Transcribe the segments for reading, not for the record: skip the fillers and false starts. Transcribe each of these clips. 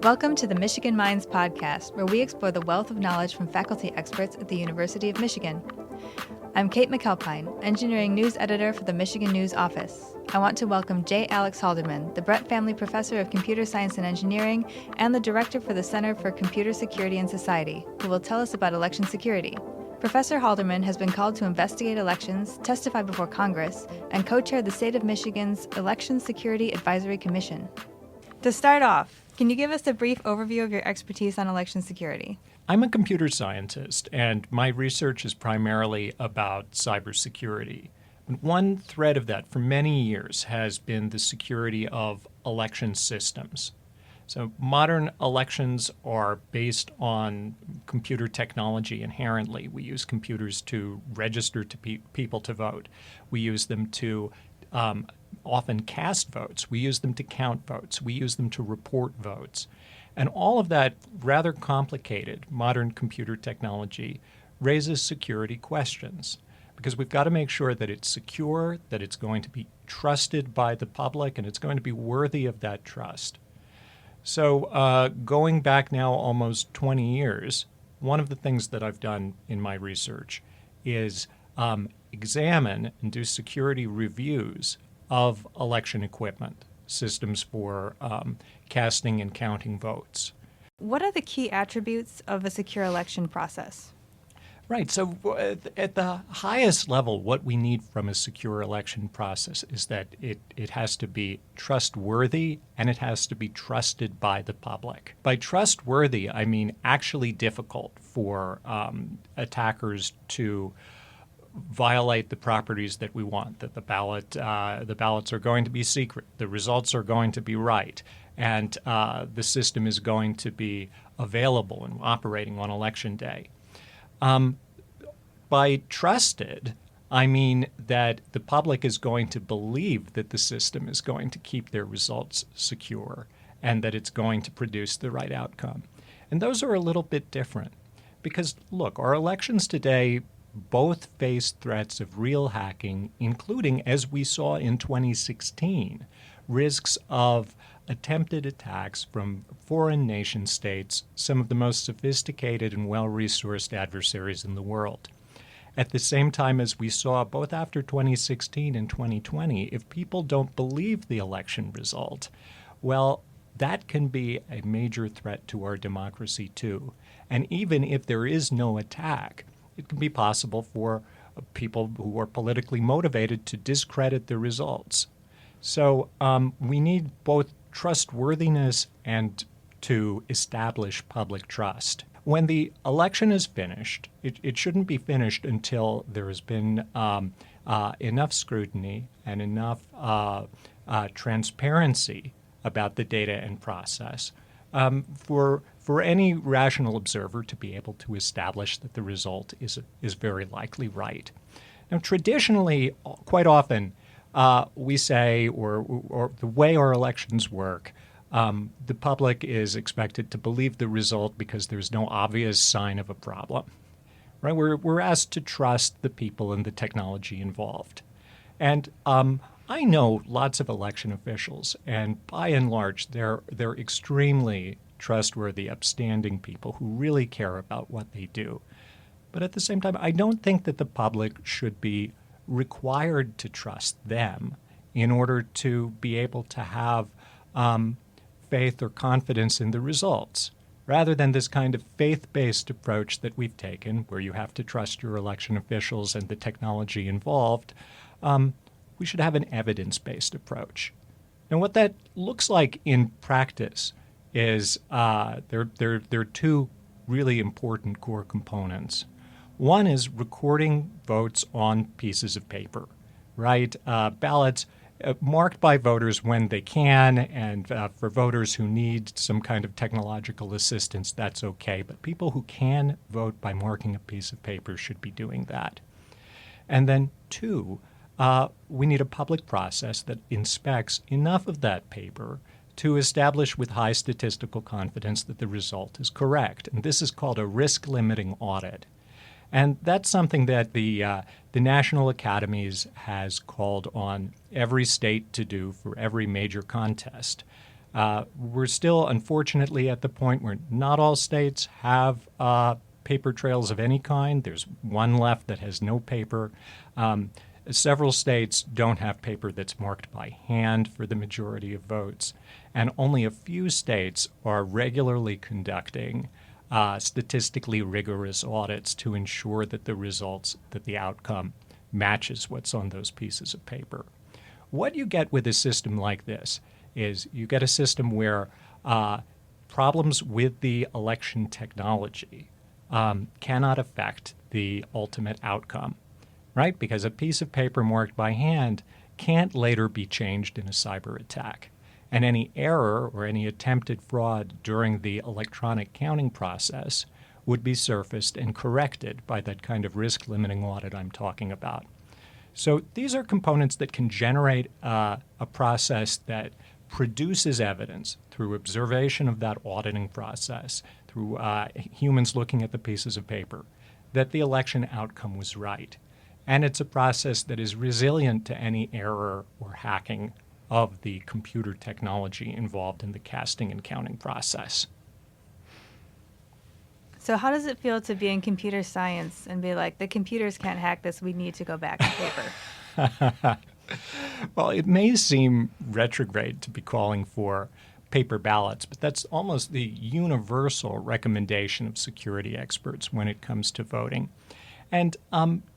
Welcome to the Michigan Minds podcast, where we explore the wealth of knowledge from faculty experts at the University of Michigan. I'm Kate McAlpine, Engineering News Editor for the Michigan News Office. I want to welcome J. Alex Halderman, the Bredt Family Professor of Computer Science and Engineering and the Director for the Center for Computer Security and Society, who will tell us about election security. Professor Halderman has been called to investigate elections, testify before Congress, and co-chair the state of Michigan's Election Security Advisory Commission. To start off, can you give us a brief overview of your expertise on election security? I'm a computer scientist, and my research is primarily about cybersecurity. One thread of that for many years has been the security of election systems. So modern elections are based on computer technology inherently. We use computers to register to people to vote. We use them to often cast votes. We use them to count votes. We use them to report votes. And all of that rather complicated modern computer technology raises security questions because we've got to make sure that it's secure, that it's going to be trusted by the public, and it's going to be worthy of that trust. So going back now almost 20 years, one of the things that I've done in my research is examine and do security reviews of election equipment, systems for casting and counting votes. What are the key attributes of a secure election process? Right. So at the highest level, what we need from a secure election process is that it has to be trustworthy and it has to be trusted by the public. By trustworthy, I mean actually difficult for attackers to violate the properties that we want, that the ballots are going to be secret, the results are going to be right, and the system is going to be available and operating on election day. By trusted, I mean that the public is going to believe that the system is going to keep their results secure and that it's going to produce the right outcome. And those are a little bit different because, look, our elections today both face threats of real hacking, including, as we saw in 2016, risks of attempted attacks from foreign nation states, some of the most sophisticated and well-resourced adversaries in the world. At the same time as we saw both after 2016 and 2020, if people don't believe the election result, well, that can be a major threat to our democracy too. And even if there is no attack, it can be possible for people who are politically motivated to discredit the results. So we need both trustworthiness and to establish public trust. When the election is finished, it shouldn't be finished until there has been enough scrutiny and enough transparency about the data and process for any rational observer to be able to establish that the result is very likely right. Now, traditionally, quite often, we say, or the way our elections work, the public is expected to believe the result because there's no obvious sign of a problem. Right? We're asked to trust the people and the technology involved. And I know lots of election officials, and by and large, they're extremely trustworthy, upstanding people who really care about what they do. But at the same time, I don't think that the public should be required to trust them in order to be able to have faith or confidence in the results, rather than this kind of faith-based approach that we've taken, where you have to trust your election officials and the technology involved. We should have an evidence-based approach. Now, what that looks like in practice is there are two really important core components. One is recording votes on pieces of paper, right? Ballots marked by voters when they can, and for voters who need some kind of technological assistance, that's okay. But people who can vote by marking a piece of paper should be doing that. And then two, we need a public process that inspects enough of that paper to establish with high statistical confidence that the result is correct. And this is called a risk-limiting audit. And that's something that the National Academies has called on every state to do for every major contest. We're still, unfortunately, at the point where not all states have paper trails of any kind. There's one left that has no paper. Several states don't have paper that's marked by hand for the majority of votes. And only a few states are regularly conducting statistically rigorous audits to ensure that the results, that the outcome matches what's on those pieces of paper. What you get with a system like this is you get a system where problems with the election technology cannot affect the ultimate outcome, right? Because a piece of paper marked by hand can't later be changed in a cyber attack. And any error or any attempted fraud during the electronic counting process would be surfaced and corrected by that kind of risk-limiting audit I'm talking about. So these are components that can generate a process that produces evidence through observation of that auditing process, through humans looking at the pieces of paper, that the election outcome was right. And it's a process that is resilient to any error or hacking of the computer technology involved in the casting and counting process. So how does it feel to be in computer science and be like, the computers can't hack this, we need to go back to paper? Well, it may seem retrograde to be calling for paper ballots, but that's almost the universal recommendation of security experts when it comes to voting. And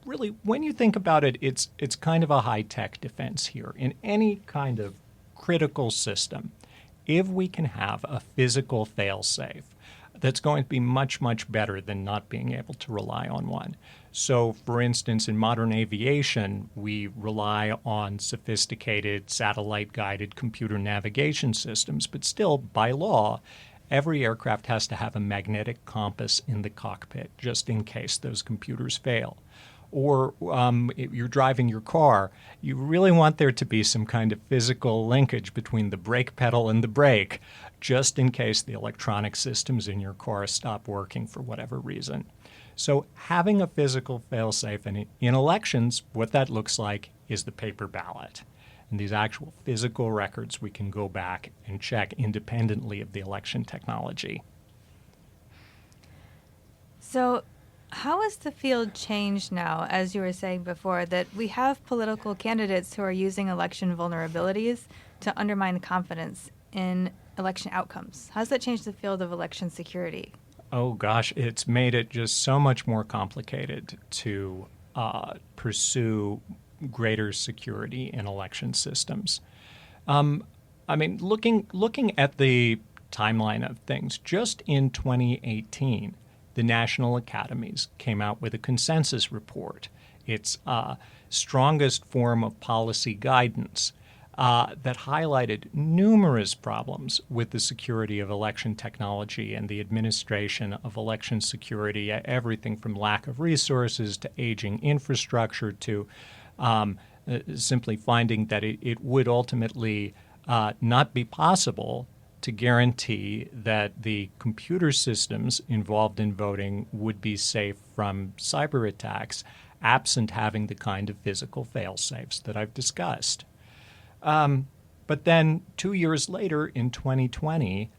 really, when you think about it, it's kind of a high-tech defense here. In any kind of critical system, if we can have a physical fail-safe, that's going to be much, much better than not being able to rely on one. So, for instance, in modern aviation, we rely on sophisticated satellite-guided computer navigation systems, but still, by law, every aircraft has to have a magnetic compass in the cockpit just in case those computers fail. Or if you're driving your car, you really want there to be some kind of physical linkage between the brake pedal and the brake, just in case the electronic systems in your car stop working for whatever reason. So having a physical fail-safe in elections, what that looks like is the paper ballot. And these actual physical records we can go back and check independently of the election technology. So how has the field changed now, as you were saying before, that we have political candidates who are using election vulnerabilities to undermine confidence in election outcomes? How does that change the field of election security? Oh, gosh, it's made it just so much more complicated to pursue greater security in election systems. I mean, looking at the timeline of things, just in 2018, the national academies came out with a consensus report, its strongest form of policy guidance that highlighted numerous problems with the security of election technology and the administration of election security, everything from lack of resources to aging infrastructure to simply finding that it would ultimately not be possible to guarantee that the computer systems involved in voting would be safe from cyber attacks, absent having the kind of physical fail-safes that I've discussed. But then 2 years later, in 2020,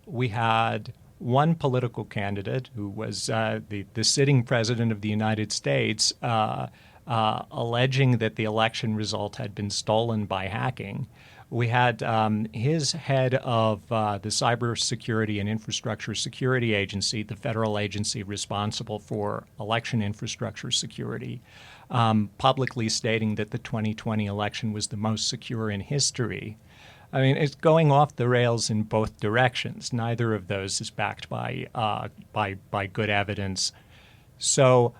we had one political candidate who was the sitting president of the United States alleging that the election result had been stolen by hacking. We had his head of the Cybersecurity and Infrastructure Security Agency, the federal agency responsible for election infrastructure security, publicly stating that the 2020 election was the most secure in history. I mean, it's going off the rails in both directions. Neither of those is backed by good evidence. So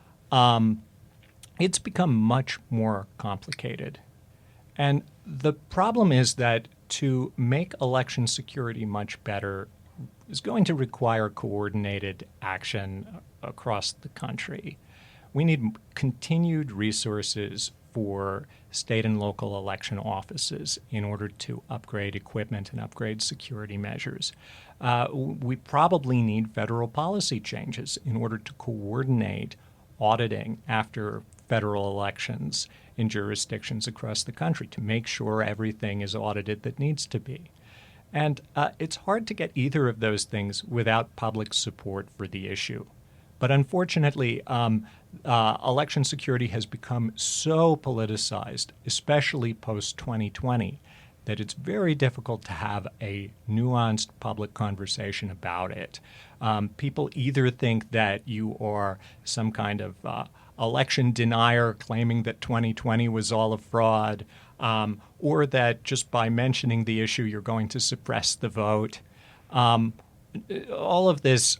it's become much more complicated. And the problem is that to make election security much better is going to require coordinated action across the country. We need continued resources for state and local election offices in order to upgrade equipment and upgrade security measures. We probably need federal policy changes in order to coordinate auditing after federal elections in jurisdictions across the country to make sure everything is audited that needs to be. And it's hard to get either of those things without public support for the issue. But unfortunately, election security has become so politicized, especially post-2020, that it's very difficult to have a nuanced public conversation about it. People either think that you are some kind of election denier claiming that 2020 was all a fraud, or that just by mentioning the issue you're going to suppress the vote. All of this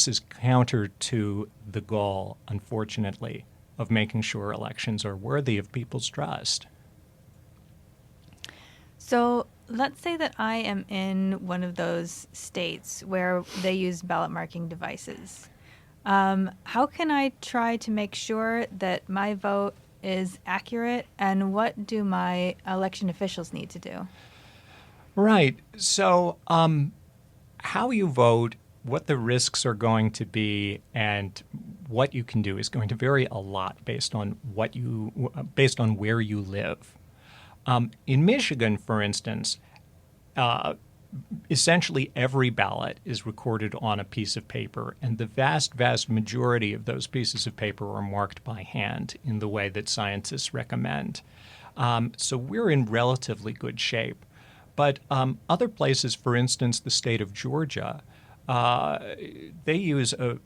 is counter to the goal, unfortunately, of making sure elections are worthy of people's trust. So let's say that I am in one of those states where they use ballot marking devices. How can I try to make sure that my vote is accurate, and what do my election officials need to do? Right. So how you vote, what the risks are going to be, and what you can do is going to vary a lot based on where you live. In Michigan, for instance, essentially every ballot is recorded on a piece of paper, and the vast, vast majority of those pieces of paper are marked by hand in the way that scientists recommend. So we're in relatively good shape. But other places, for instance, the state of Georgia, they use a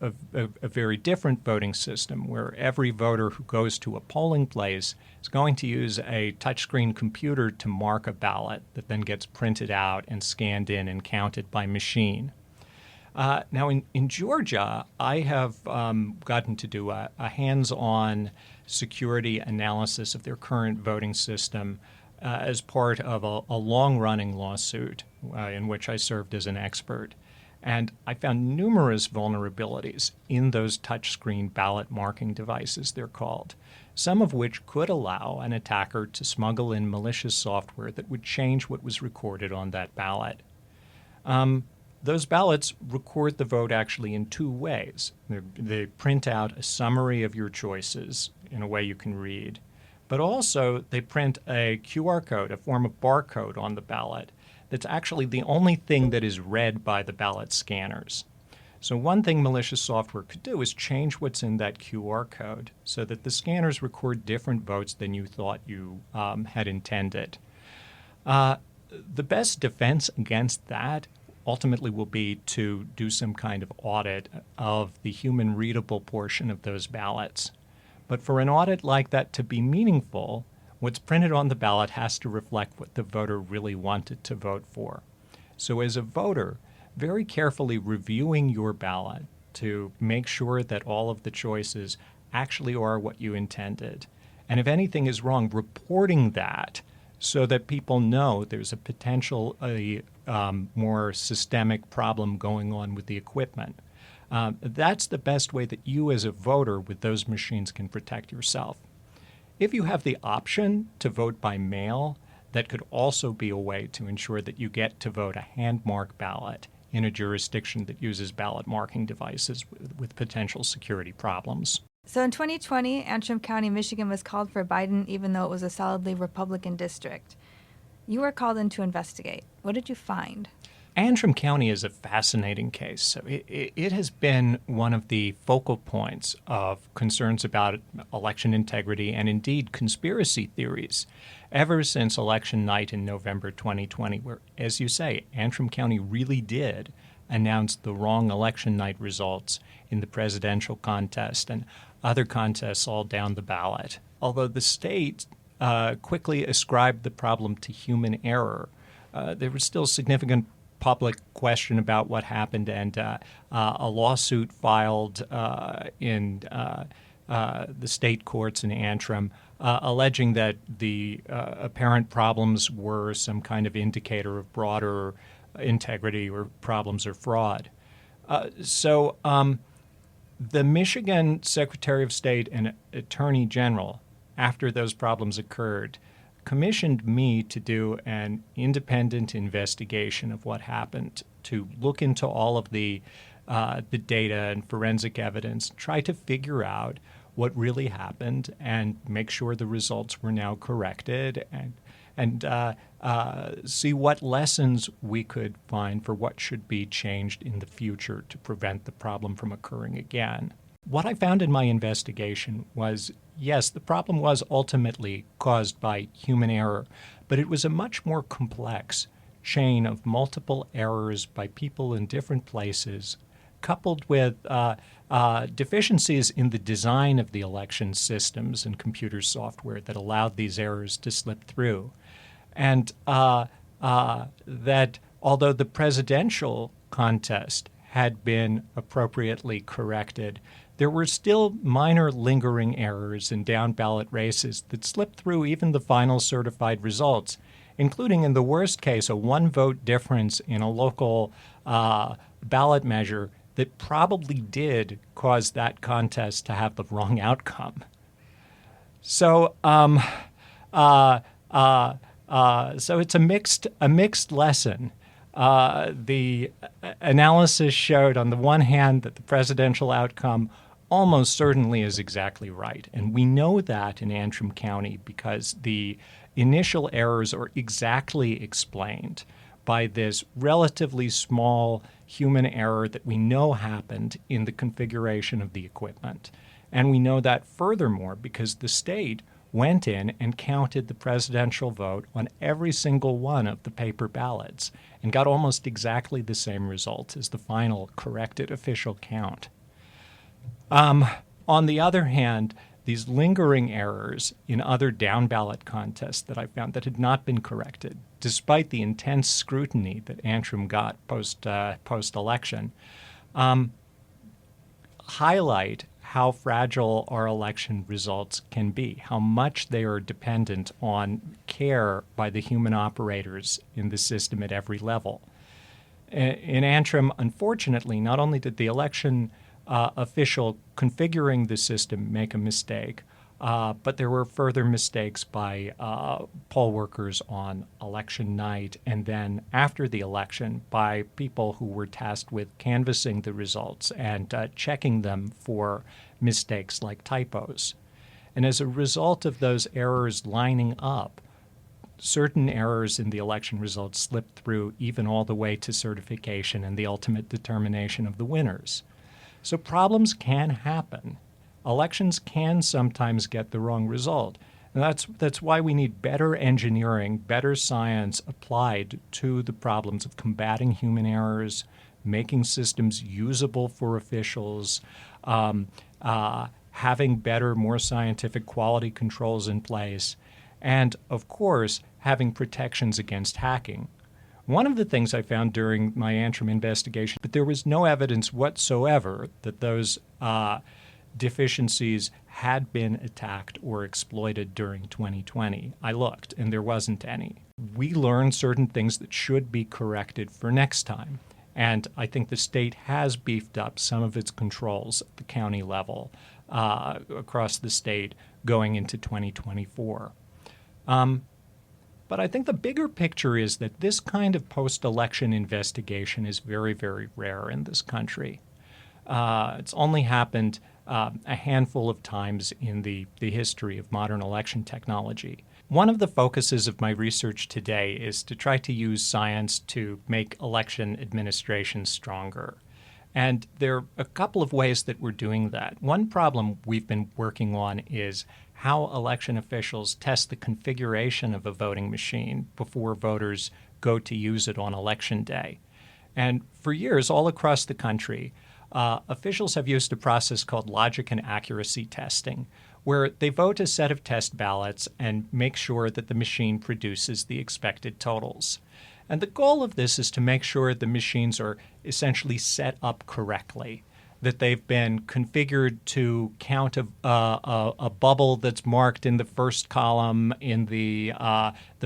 very different voting system where every voter who goes to a polling place is going to use a touchscreen computer to mark a ballot that then gets printed out and scanned in and counted by machine. Now, in Georgia, I have gotten to do a hands-on security analysis of their current voting system as part of a long-running lawsuit in which I served as an expert. And I found numerous vulnerabilities in those touchscreen ballot marking devices, they're called, some of which could allow an attacker to smuggle in malicious software that would change what was recorded on that ballot. Those ballots record the vote actually in two ways. They print out a summary of your choices in a way you can read, but also they print a QR code, a form of barcode on the ballot that's actually the only thing that is read by the ballot scanners. So one thing malicious software could do is change what's in that QR code so that the scanners record different votes than you thought you had intended. The best defense against that ultimately will be to do some kind of audit of the human readable portion of those ballots. But for an audit like that to be meaningful, what's printed on the ballot has to reflect what the voter really wanted to vote for. So as a voter, very carefully reviewing your ballot to make sure that all of the choices actually are what you intended. And if anything is wrong, reporting that so that people know there's a potential more systemic problem going on with the equipment. That's the best way that you as a voter with those machines can protect yourself. If you have the option to vote by mail, that could also be a way to ensure that you get to vote a hand-marked ballot in a jurisdiction that uses ballot marking devices with potential security problems. So in 2020, Antrim County, Michigan was called for Biden even though it was a solidly Republican district. You were called in to investigate. What did you find? Antrim County is a fascinating case. So it has been one of the focal points of concerns about election integrity and indeed conspiracy theories ever since election night in November 2020, where, as you say, Antrim County really did announce the wrong election night results in the presidential contest and other contests all down the ballot. Although the state quickly ascribed the problem to human error, there was still significant public question about what happened, and a lawsuit filed in the state courts in Antrim alleging that the apparent problems were some kind of indicator of broader integrity or problems or fraud. So the Michigan Secretary of State and Attorney General, after those problems occurred, commissioned me to do an independent investigation of what happened, to look into all of the data and forensic evidence, try to figure out what really happened and make sure the results were now corrected, and and see what lessons we could find for what should be changed in the future to prevent the problem from occurring again. What I found in my investigation was, yes, the problem was ultimately caused by human error, but it was a much more complex chain of multiple errors by people in different places, coupled with deficiencies in the design of the election systems and computer software that allowed these errors to slip through. And that although the presidential contest had been appropriately corrected, there were still minor lingering errors in down-ballot races that slipped through even the final certified results, including, in the worst case, a one-vote difference in a local ballot measure that probably did cause that contest to have the wrong outcome. So, so it's a mixed lesson. The analysis showed, on the one hand, that the presidential outcome almost certainly is exactly right. And we know that in Antrim County because the initial errors are exactly explained by this relatively small human error that we know happened in the configuration of the equipment. And we know that furthermore because the state went in and counted the presidential vote on every single one of the paper ballots and got almost exactly the same result as the final corrected official count. On the other hand, these lingering errors in other down-ballot contests that I found that had not been corrected, despite the intense scrutiny that Antrim got post-election, highlight how fragile our election results can be, how much they are dependent on care by the human operators in the system at every level. In Antrim, unfortunately, not only did the election official configuring the system make a mistake, but there were further mistakes by poll workers on election night and then after the election by people who were tasked with canvassing the results and checking them for mistakes like typos. And as a result of those errors lining up, certain errors in the election results slipped through even all the way to certification and the ultimate determination of the winners. So problems can happen. Elections can sometimes get the wrong result. And that's why we need better engineering, better science applied to the problems of combating human errors, making systems usable for officials, having better, more scientific quality controls in place, and, of course, having protections against hacking. One of the things I found during my Antrim investigation, but there was no evidence whatsoever that those deficiencies had been attacked or exploited during 2020. I looked, and there wasn't any. We learned certain things that should be corrected for next time. And I think the state has beefed up some of its controls at the county level across the state going into 2024. But I think the bigger picture is that this kind of post-election investigation is very, very rare in this country. It's only happened a handful of times in the history of modern election technology. One of the focuses of my research today is to try to use science to make election administration stronger. And there are a couple of ways that we're doing that. One problem we've been working on is how election officials test the configuration of a voting machine before voters go to use it on election day. And for years, all across the country, officials have used a process called logic and accuracy testing, where they vote a set of test ballots and make sure that the machine produces the expected totals. And the goal of this is to make sure the machines are essentially set up correctly, that they've been configured to count a bubble that's marked in the first column in the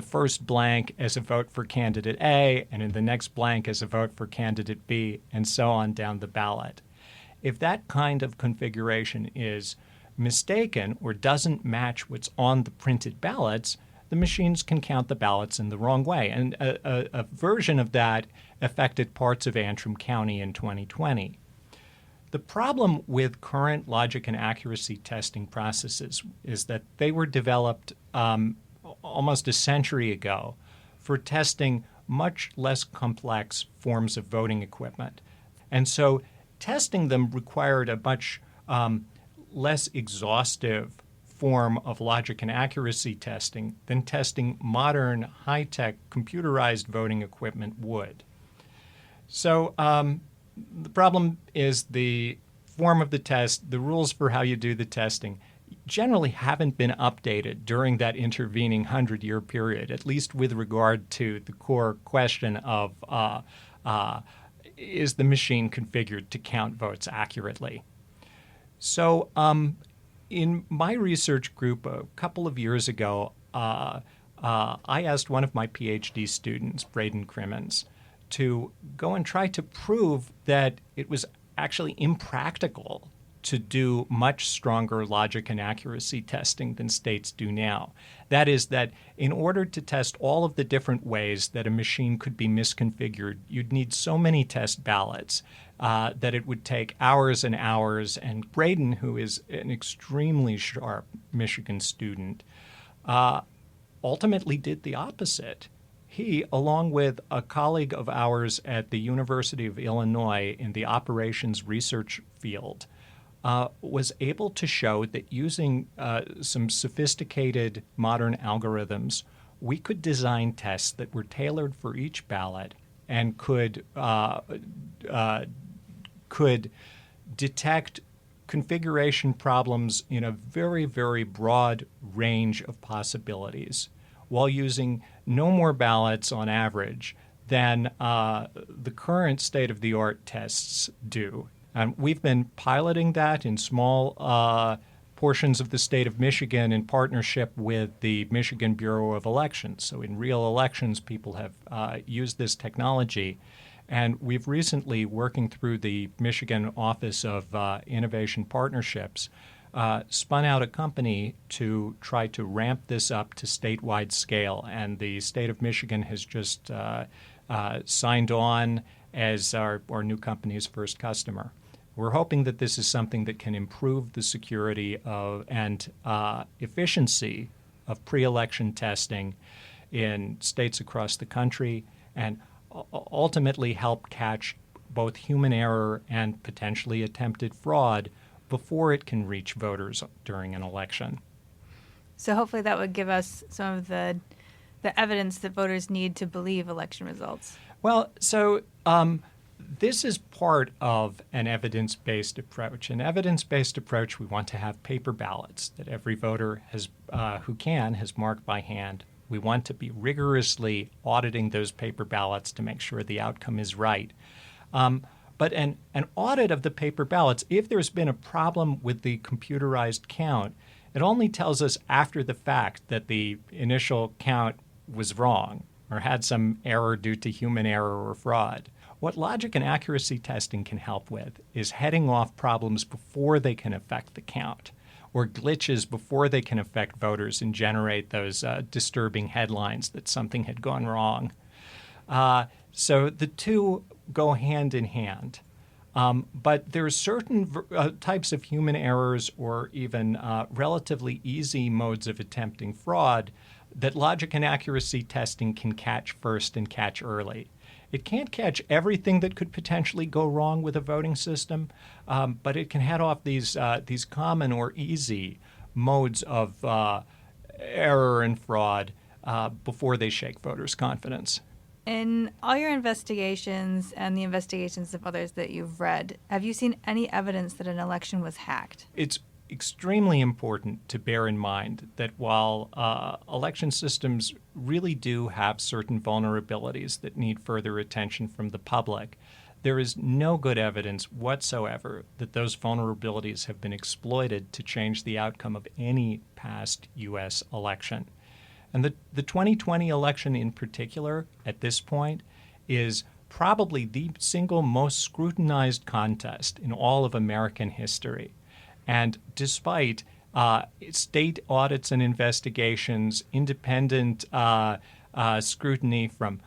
first blank as a vote for candidate A, and in the next blank as a vote for candidate B, and so on down the ballot. If that kind of configuration is mistaken or doesn't match what's on the printed ballots, the machines can count the ballots in the wrong way. And a version of that affected parts of Antrim County in 2020. The problem with current logic and accuracy testing processes is that they were developed almost a century ago for testing much less complex forms of voting equipment. And so testing them required a much less exhaustive form of logic and accuracy testing than testing modern, high-tech, computerized voting equipment would. So the problem is the form of the test, the rules for how you do the testing generally haven't been updated during that intervening 100-year period, at least with regard to the core question of is the machine configured to count votes accurately? So in my research group a couple of years ago, I asked one of my PhD students, Bredt Crimmins, to go and try to prove that it was actually impractical to do much stronger logic and accuracy testing than states do now. That is, that in order to test all of the different ways that a machine could be misconfigured, you'd need so many test ballots that it would take hours and hours. And Braden, who is an extremely sharp Michigan student, ultimately did the opposite. He, along with a colleague of ours at the University of Illinois in the operations research field, was able to show that using some sophisticated modern algorithms, we could design tests that were tailored for each ballot and could detect configuration problems in a very, very broad range of possibilities while using no more ballots on average than the current state-of-the-art tests do. And we've been piloting that in small portions of the state of Michigan in partnership with the Michigan Bureau of Elections. So in real elections, people have used this technology. And we've recently, working through the Michigan Office of Innovation Partnerships, spun out a company to try to ramp this up to statewide scale. And the state of Michigan has just signed on as our new company's first customer. We're hoping that this is something that can improve the security and efficiency of pre-election testing in states across the country and ultimately help catch both human error and potentially attempted fraud before it can reach voters during an election. So hopefully that would give us some of the evidence that voters need to believe election results. Well, so this is part of an evidence-based approach. An evidence-based approach, we want to have paper ballots that every voter has, has marked by hand. We want to be rigorously auditing those paper ballots to make sure the outcome is right. But an audit of the paper ballots, if there's been a problem with the computerized count, it only tells us after the fact that the initial count was wrong or had some error due to human error or fraud. What logic and accuracy testing can help with is heading off problems before they can affect the count, or glitches before they can affect voters and generate those disturbing headlines that something had gone wrong. So the two go hand in hand. But there are certain types of human errors or even relatively easy modes of attempting fraud that logic and accuracy testing can catch first and catch early. It can't catch everything that could potentially go wrong with a voting system, but it can head off these common or easy modes of error and fraud before they shake voters' confidence. In all your investigations and the investigations of others that you've read, have you seen any evidence that an election was hacked? It's extremely important to bear in mind that while election systems really do have certain vulnerabilities that need further attention from the public, there is no good evidence whatsoever that those vulnerabilities have been exploited to change the outcome of any past U.S. election. And the 2020 election in particular, at this point, is probably the single most scrutinized contest in all of American history. And despite state audits and investigations, independent scrutiny from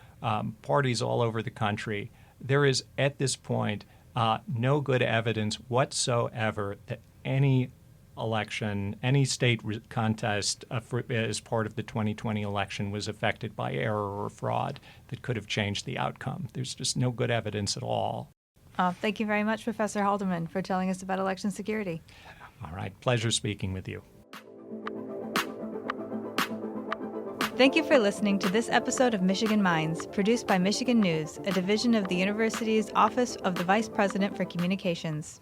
parties all over the country, there is at this point no good evidence whatsoever that any election, any state contest as part of the 2020 election was affected by error or fraud that could have changed the outcome. There's just no good evidence at all. Thank you very much, Professor Halderman, for telling us about election security. All right. Pleasure speaking with you. Thank you for listening to this episode of Michigan Minds, produced by Michigan News, a division of the university's Office of the Vice President for Communications.